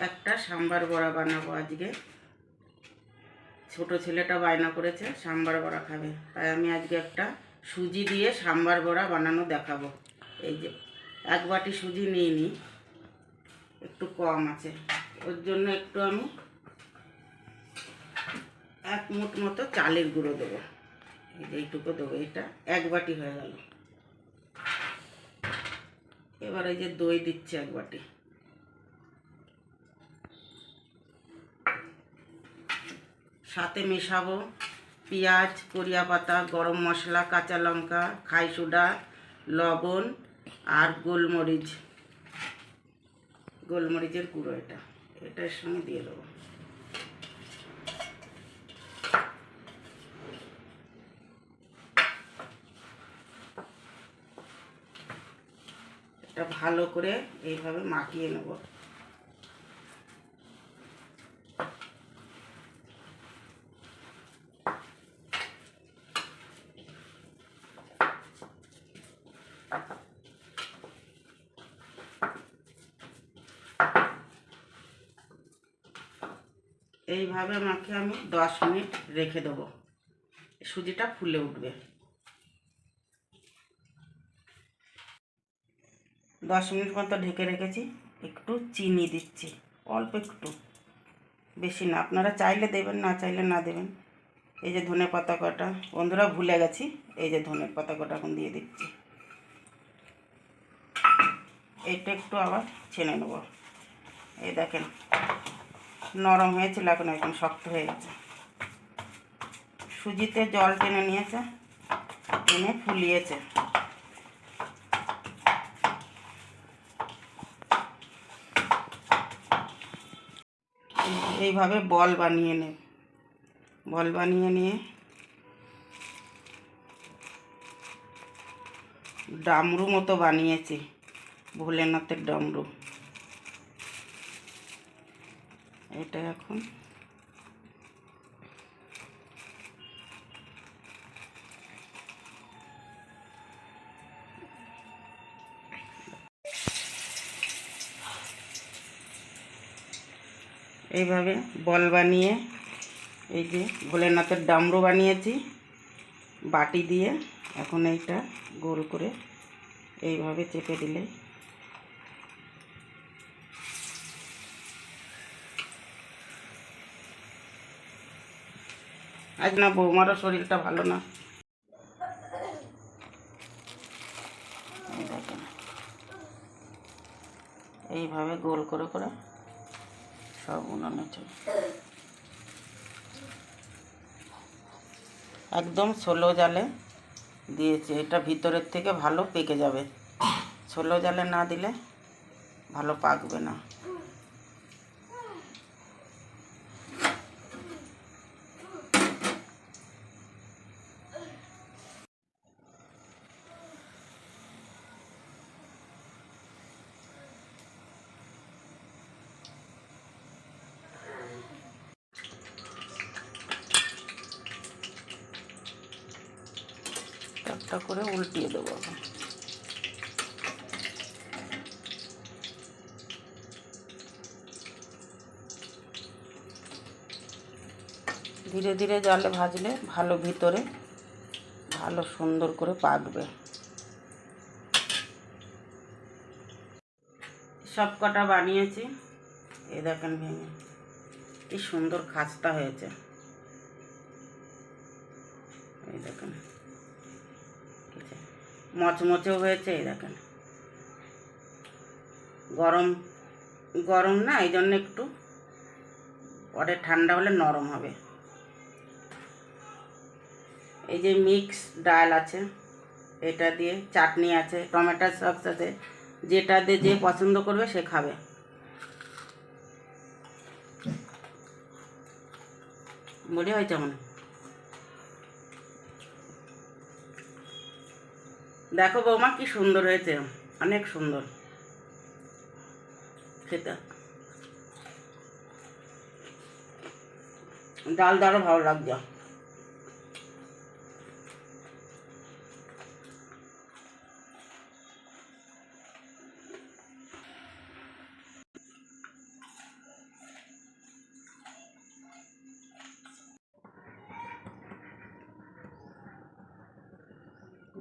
একটা সাম্বার বড়া বানাবো আজকে। ছোট ছেলেটা বায়না করেছে সাম্বার বড়া খাবে, তাই আমি আজকে একটা সুজি দিয়ে সাম্বার বড়া বানানো দেখাবো। এই যে 1 বাটি সুজি নিয়ে নিই, একটু কম আছে, ওর জন্য একটু আমি 1 মুঠ মতো চালের গুঁড়ো দেবো। এই যে এইটুকু দেবো, এটা 1 বাটি হয়ে গেল। এবার এই যে দই দিচ্ছি 1 বাটি, সাথে মেশাবো পেঁয়াজ, করিয়া পাতা, গরম মশলা, কাঁচা লঙ্কা, খাই সোডা, লবণ আর গোলমরিচের গুঁড়ো। এটার সঙ্গে দিয়ে দেবো। এটা ভালো করে এইভাবে মাখিয়ে নেব। এইভাবে মাখিয়ে আমি 10 মিনিট রেখে দেবো, সুজিটা ফুলে উঠবে। 10 মিনিট মতো ঢেকে রেখেছি। একটু চিনি দিচ্ছি, অল্প একটু, বেশি না। আপনারা চাইলে দেবেন, না চাইলে না দেবেন। এই যে ধনে পাতা কটা, বন্ধুরা ভুলে গেছি, এই যে ধনে পাতা কটা এখন দিয়ে দিচ্ছি। এইটা একটু আবার ছেনে নেব। এই দেখেন নরম হয়েছিল, এখন শক্ত হয়ে গেছে। সুজিতে জল টেনে নিয়েছে, টেনে ফুলিয়েছে। এইভাবে বল বানিয়ে নিয়ে ডামরু মতো বানিয়েছি, ভোলেনাথের ডামরু। এটা এখন এইভাবে বল বানিয়ে, এই যে ভোলেনাথের ডামরু বানিয়েছি বাটি দিয়ে। এখন এইটা গোল করে এইভাবে চেপে দিলে, আজ না বৌমারও শরীরটা ভালো না। দেখেন এইভাবে গোল করে করে সব উনানে চলে, একদম স্লো জালে দিয়েছি। এটা ভিতরের থেকে ভালো পেকে যাবে, স্লো জালে না দিলে ভালো পাকবে না। একটা করে উল্টিয়ে দেবো এখন। ধীরে ধীরে জালে ভাজলে ভালো ভিতরে ভালো সুন্দর করে পাকবে। সব কটা বানিয়েছি, এই দেখেন ভেঙে কি সুন্দর খাস্তা হয়েছে। এই দেখেন মচমচেও হয়েছে। এই দেখেন গরম গরম না, এই জন্য একটু পরে ঠান্ডা হলে নরম হবে। এই যে মিক্স ডাল আছে, এটা দিয়ে চাটনি আছে, টমেটো সস আছে, যেটা দিয়ে যে পছন্দ করবে সে খাবে। বলি হয়েছে মনে, দেখো বৌমা কি সুন্দর হয়েছে, অনেক সুন্দর খেতে। ডাল আরও ভালো লাগছে।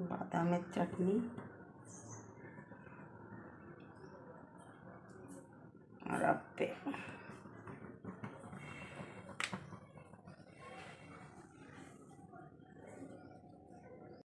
বাদামের চাটনি আর আপেল।